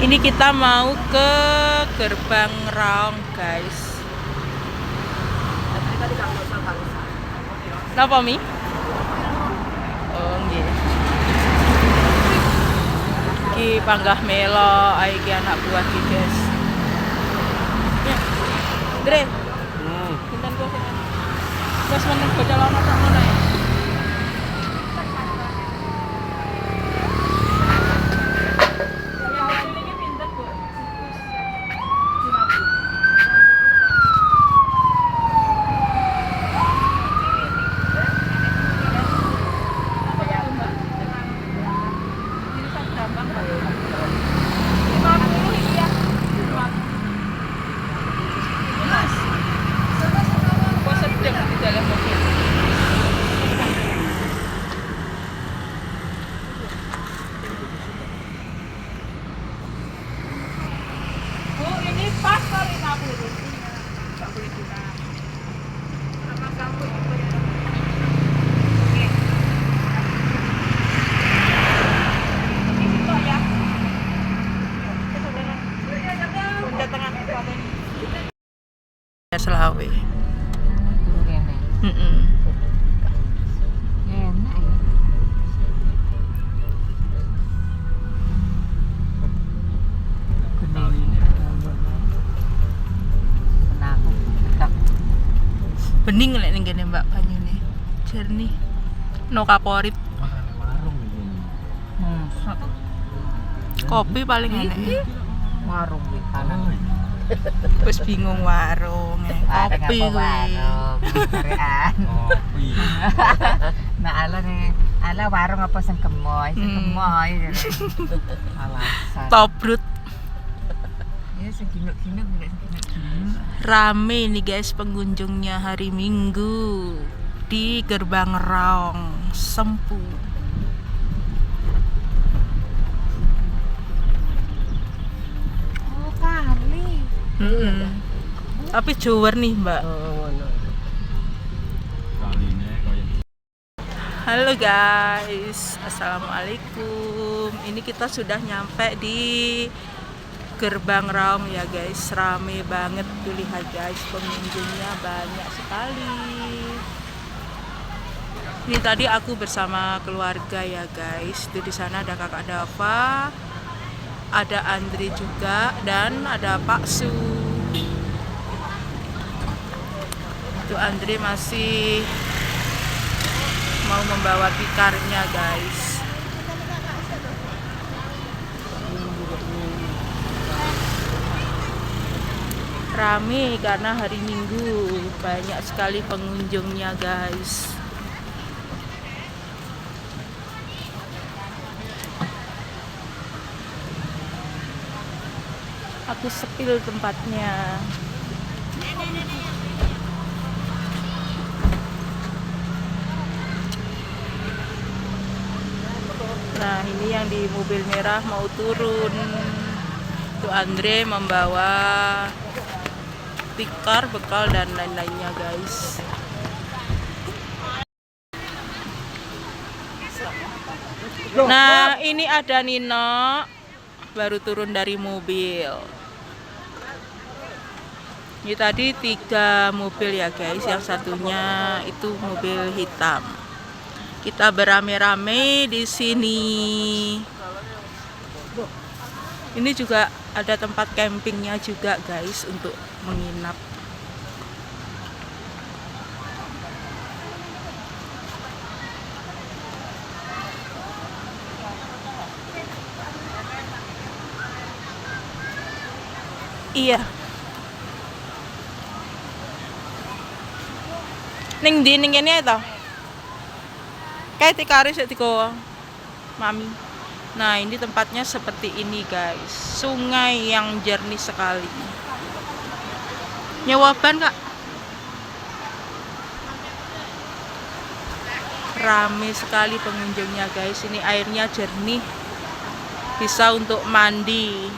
Ini kita mau ke Gerbang Raung, guys. Napa Mi? Oh nggih. Iki panggah melo ae iki anak buah iki, guys. Ya. Dre. Pinten kok sing. Wes meneng bocah lono sak ngono ya. Selawe. Enak ya. Bening lek ning kene Mbak banyune. Jernih. No kaporit. Kopi paling enak. Warung iki kanan. Wis bingung warung, kopi warung. Kopi. Nah, ala warung apa sing gemoy, Alasan. Tobrut. Ya sing ginuk-ginuk nek Rame nih guys pengunjungnya hari Minggu di Gerbang Raung Sempu. Oh, kali. Tapi jower nih Mbak. Halo guys, assalamualaikum. Ini kita sudah nyampe di Gerbang Raung ya guys. Rame banget tuh, lihat guys, pengunjungnya banyak sekali. Ini tadi aku bersama keluarga ya guys. Itu di sana ada Kakak Dava, ada Andri juga, dan ada Pak Su. Itu Andri masih mau membawa tikarnya guys. Rame karena hari Minggu, banyak sekali pengunjungnya guys. Aku sepil tempatnya. Nah, ini yang di mobil merah mau turun. Tuh Andre membawa tikar, bekal, dan lain-lainnya guys. Nah, ini ada Nino baru turun dari mobil. Ini tadi 3 mobil ya guys, yang satunya itu mobil hitam. Kita berame-rame di sini. Ini juga ada tempat campingnya juga guys untuk menginap. Iya. Ning ndi ning kene to? Kayak tikari sik digo Mami. Nah, ini tempatnya seperti ini guys. Sungai yang jernih sekali. Nyewa ban, Kak? Rame sekali pengunjungnya guys. Ini airnya jernih. Bisa untuk mandi.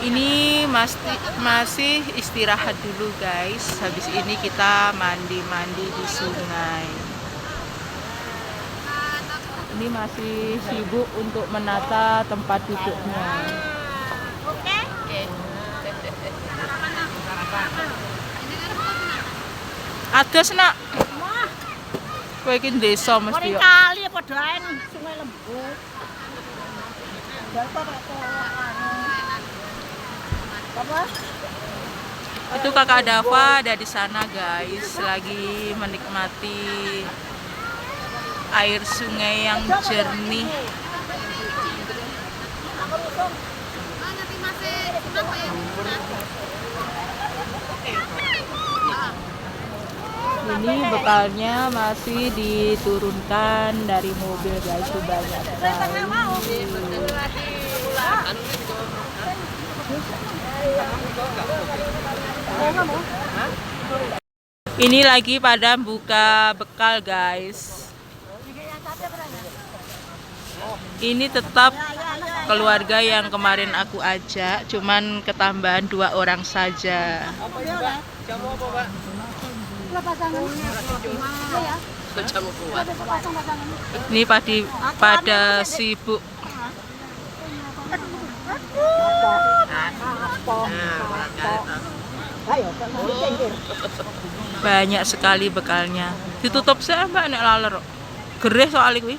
Ini masih istirahat dulu guys. Habis ini kita mandi-mandi di sungai. Ini masih sibuk untuk menata tempat duduknya. Ados nak. Kowe iki desa mesti yo. Kali padha ae Sungai Lembu. Itu kakak Dava ada di sana guys, lagi menikmati air sungai yang jernih. Ini bekalnya masih diturunkan dari mobil guys, itu banyak sekali. Ini lagi pada buka bekal guys. Ini tetap keluarga yang kemarin aku ajak, cuman ketambahan 2 orang saja. Ini pada sibuk. Banyak sekali bekalnya. Ditutup saya mbak nek laler. Gereh soalnya kuwi.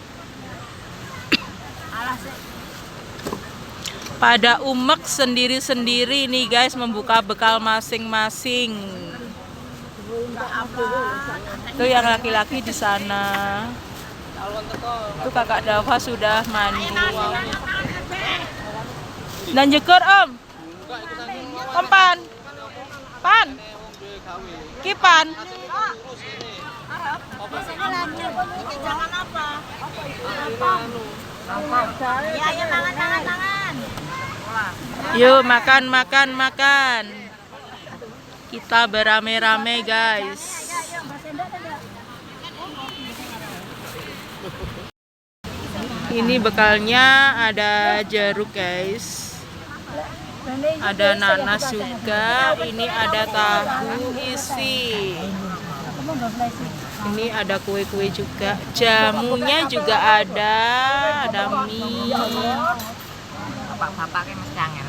Pada umek sendiri-sendiri nih guys, membuka bekal masing-masing. Itu yang laki-laki di sana. Itu kakak Dava sudah mandi. Dan jeker om. Pan. Pan. Kipan. Jangan apa? Ya, tangan. Yuk makan. Kita beramai-ramai guys. Ini bekalnya ada jeruk guys. Ada nanas juga. Ini ada tahu isi. Ini ada kue-kue juga. Jamunya juga ada mie. Bapak-bapaknya mesti angel.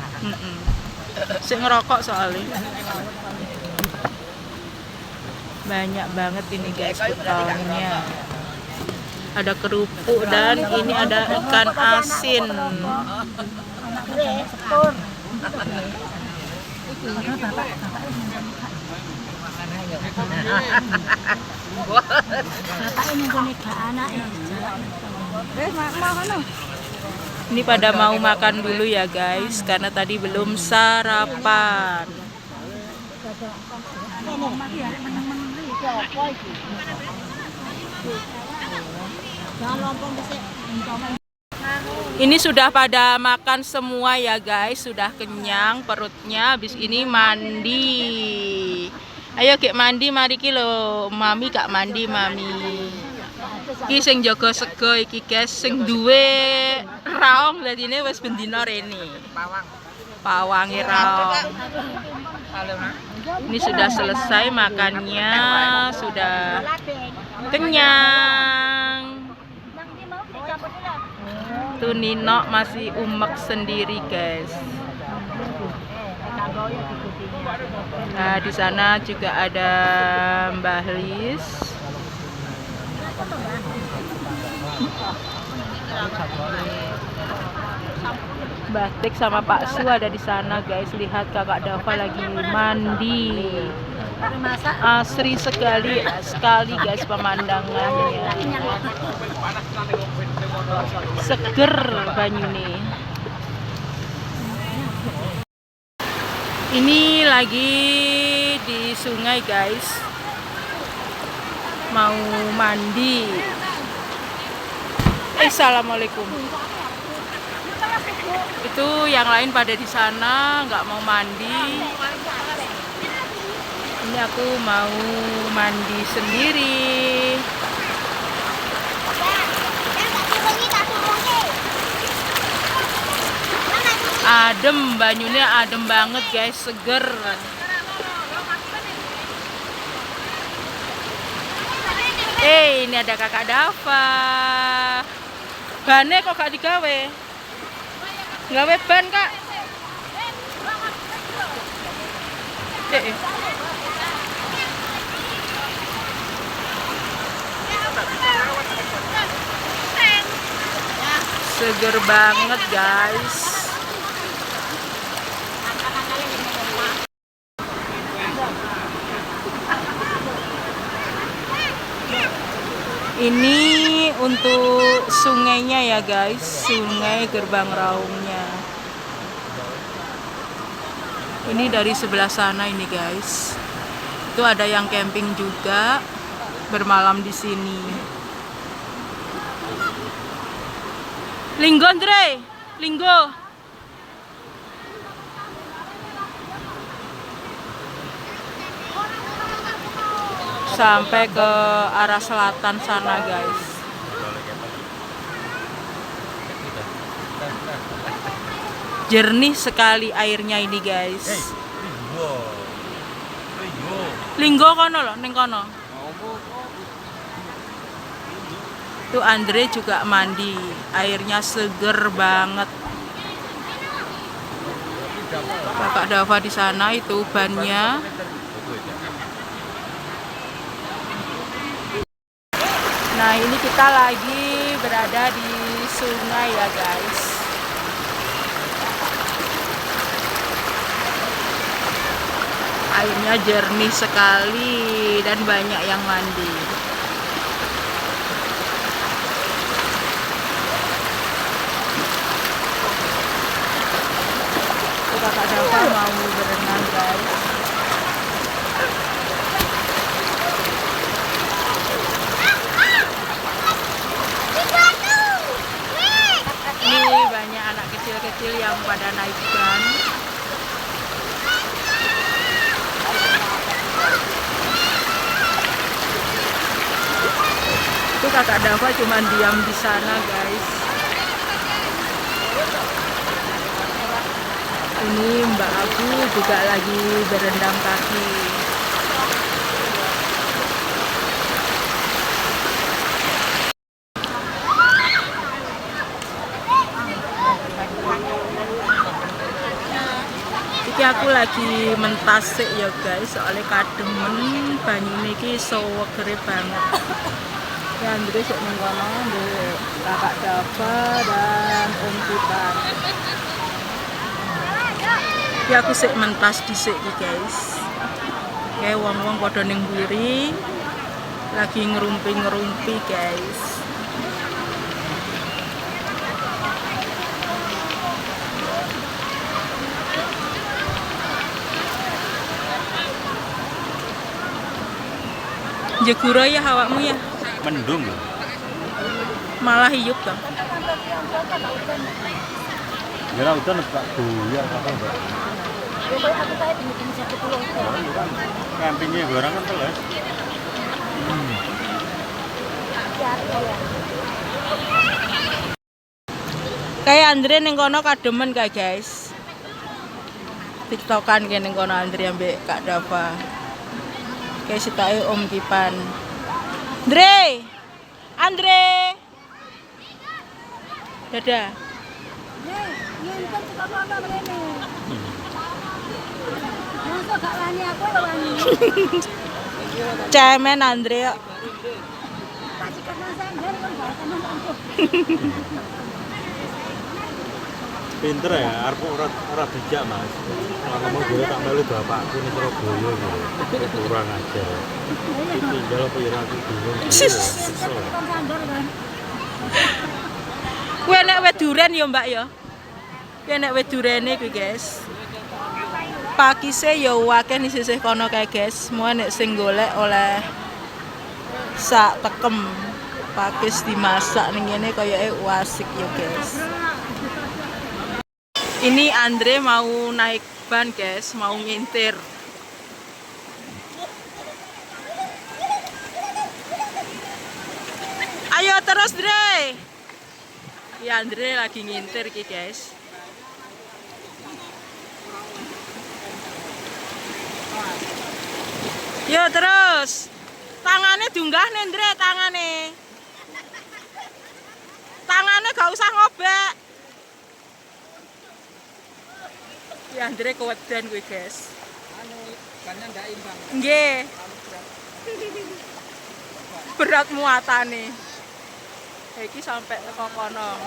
Sing ngerokok soalnya. Banyak banget ini guys bekalnya. Ada kerupuk dan ini ada ikan asin. Ini pada mau makan dulu ya guys, karena tadi belum sarapan. Ini sudah pada makan semua ya guys, sudah kenyang perutnya. Habis ini mandi. Ayo gek mandi, mari ki lho. Mami gak mandi mami. Iki sing jaga sego iki guys, sing duwe raong dadine wis bendina rene. Pawange raong. Ini sudah selesai makannya, sudah kenyang. Tuh Nino masih umek sendiri guys. Nah di sana juga ada Mbah Lis. Batik sama Pak Su ada di sana guys. Lihat kakak Dava lagi mandi. Asri sekali guys pemandangannya. Seger banyune. Ini lagi di sungai guys. Mau mandi. Assalamualaikum. Itu yang lain pada di sana nggak mau mandi. Ini aku mau mandi sendiri. Adem, banyunya adem banget guys, seger. Ini ada kakak Dava. Bane kok gak digawe? Gawe ban, Kak. Eh. Seger banget, guys. Ini untuk sungainya ya, guys. Sungai Gerbang Raungnya. Ini dari sebelah sana ini, guys. Itu ada yang camping juga, bermalam di sini. Linggo, Andre. Linggo. Sampai ke arah selatan sana, guys. Jernih sekali airnya ini, guys. Linggo kono loh, ning kono. Tuh Andre juga mandi, airnya seger banget. Kakak Dava di sana itu bannya. Nah, ini kita lagi berada di sungai ya, guys. Airnya jernih sekali dan banyak yang mandi. Kakak Dava mau berenang, guys. Ini banyak anak kecil-kecil yang pada naik ban. Itu kakak Dava cuma diam di sana, guys. Ini Mbak Abu juga lagi berendam kaki. Iki aku lagi mentasik ya, guys, soalnya kademen banyu niki sewegere banget. Ya Andre sik ning kono ndek kakak Dava dan Om Titan. Ya aku sik mentas dhisik iki, guys. Kayak wong-wong padha ning mburi lagi ngerumpi-ngerumpi, guys. Jeguro ya awakmu ya? Mendung. Malah hiup toh. Ya udah tak buyar apa enggak. Campingnya barang kan teles. Kayak Andre ning kono kademen kayak, guys. TikTokan kayak ning kono Andre ambek Kak Dava. Kayak sitae Om Kipan. Andre. Dadah. Cemen Andre. Pinter ya, arep ora dijak, Mas. Kalau ngomong gue tak melu bapakku ning Surabaya gitu. Kurang aja. Tinggal apa ya aku bingung. Kuwi nek wit duren ya, Mbak ya. Kuwi nek wit durene kuwi, guys. Pakise ya akeh ning sisih kono kae, guys. Semua nek sing golek oleh sak tekem. Pakis dimasak ning ngene koyoke asik ya, guys. Ini Andre mau naik ban, guys, mau ngintir. Ayo terus, Dre. Ya Andre lagi ngintir ki, guys. Yo terus. Tangannya diunggah nih, Dre, tangannya. Tangan mangane gak usah ngobek. Ya Andre keweden kuwi, guys. Bannya nggak imbang. Nggih. Berat muatane. Iki sampai teko kono.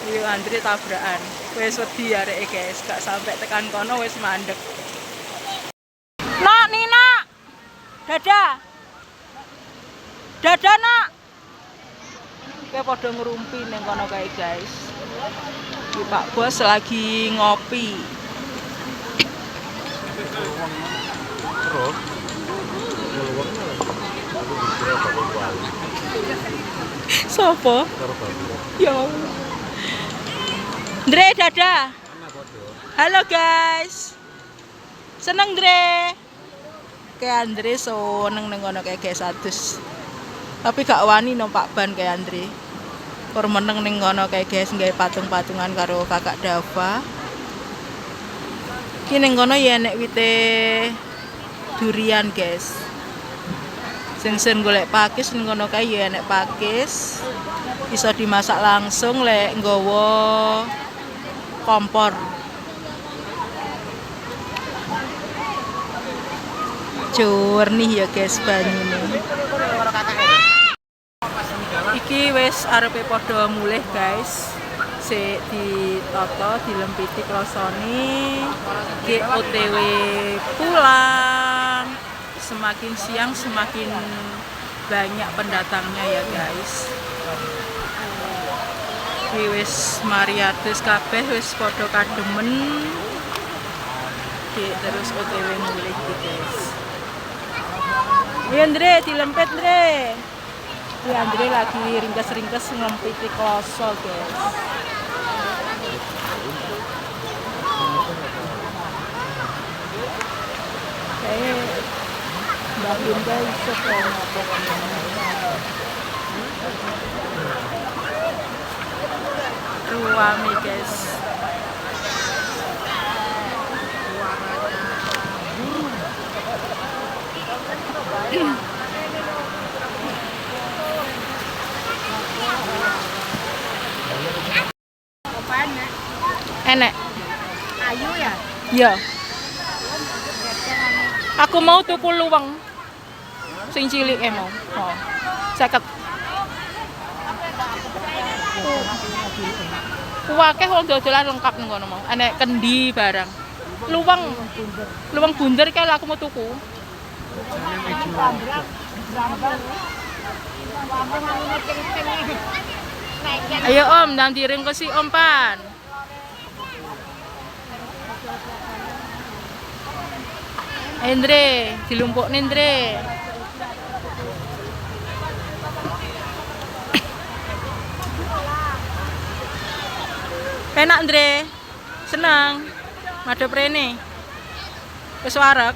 Iya Andre tabrakan. Wis wedi areke, guys. Gak sampai tekan kono wis mandek. Nak, Nina. Dadah. Dadah, Nak. Kayak pada ngerumpi ning kono kae, guys. Iki Pak Bos lagi ngopi. Terus Sopo? Ya Allah. Andre, dadah. Halo guys. Seneng Andre. Kayak Andre seneng neng kono kayak guys adus. Tapi gak wani numpak ban kayak Andre. Kur meneng ning kono kayak guys nggawe patung-patungan karo Kakak Dava. Ki ning kono ya enek wite durian, guys. Sing golek pakis ning kono kae ya enek pakis. Bisa dimasak langsung lek nggawa kompor. Jernih ya guys banyune. Iki wis arepe padha mulih guys. Sik ditata, dilempiti klosone. Iki OTW pulang. Semakin siang semakin banyak pendatangnya ya guys. Iki wis mariatus kabeh wis padha kademen. Iki terus OTW mulih iki guys. Ya Andre dilempit Andre. Ya Andre lagi ringkes-ringkes ngempiti kloso guys. Mbak Linda iso ruame guys. Enek. Ayu ya? Ya. Aku mau tuku luwang. Sing cilik mau. Oh. 50. Kuwake wong dodolan lengkap ning kono mau. Enek kendi barang. Luwang bunder kae aku mau tuku. Ayo Om, nanti ringkesi Om Pan. Andre, dilumpukne Andre. Enak Andre. Senang. Madhep rene. Wis wareg.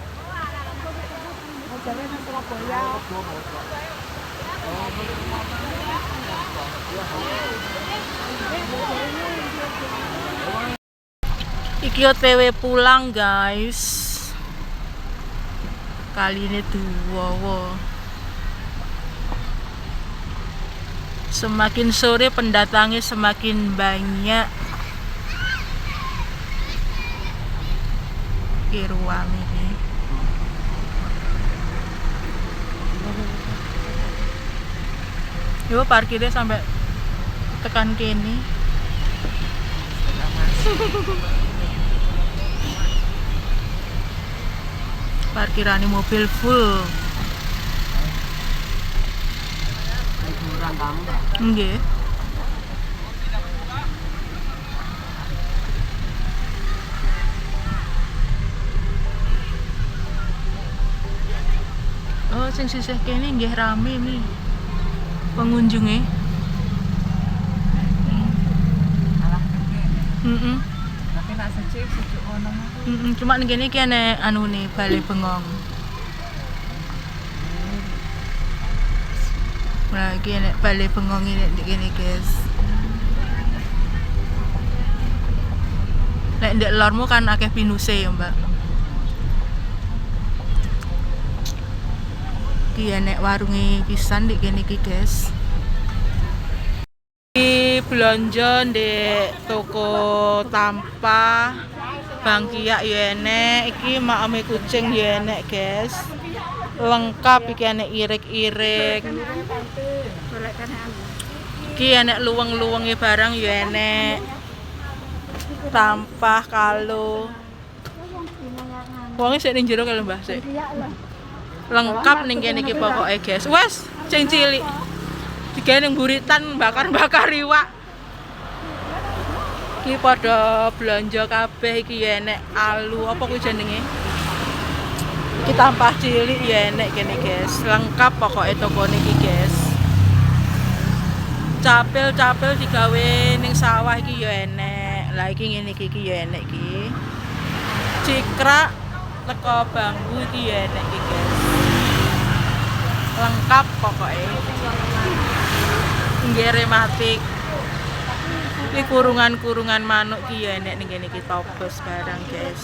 Iki OTW pulang guys. Kali ini dua. Semakin sore pendatangnya semakin banyak. Ki ruang ini. Yo parkirnya sampai tekan kene. Parkiran mobil full. Liburan kamu nggak? Nggih. Oh, sing sisih kene nggih rame mi. Pengunjunge. Tapi nak sejuk ono. Cuma ning kene iki ana anune Balai Bengong. Nah, iki ana Balai Bengong ini di kene, guys. Nek ndek lormu kan akeh pinuse ya, Mbak. Iki ana warunge pisan di kene iki, guys. belanja di toko Tampa, Bang Kiak ya enek, iki makame kucing ya enek, guys. Lengkap iki enek irik-irik. Iki enek luweng-luwenge barang ya enek. Tampah kalo. Wonge sik ning jero kalau Mbah sik. Lengkap ning kene iki pokoke, guys. Wes, sing cilik. Digawe ning buritan bakar-bakar iwak. Iki pada belanja kabeh iki ya enek alu apa kuwi jenenge? Iki tampah cilik ya enek kene, guys. Lengkap pokoke toko niki, guys. Capil-capil digawe ning sawah iki ya enek. Lah iki ngene iki ya enek iki. Cikrak teko bambu iki ya enek iki, guys. Lengkap pokoknya. Nggih rematik. Iki kurungan-kurungan manuk iki ya enek ning kene iki toples barang, guys.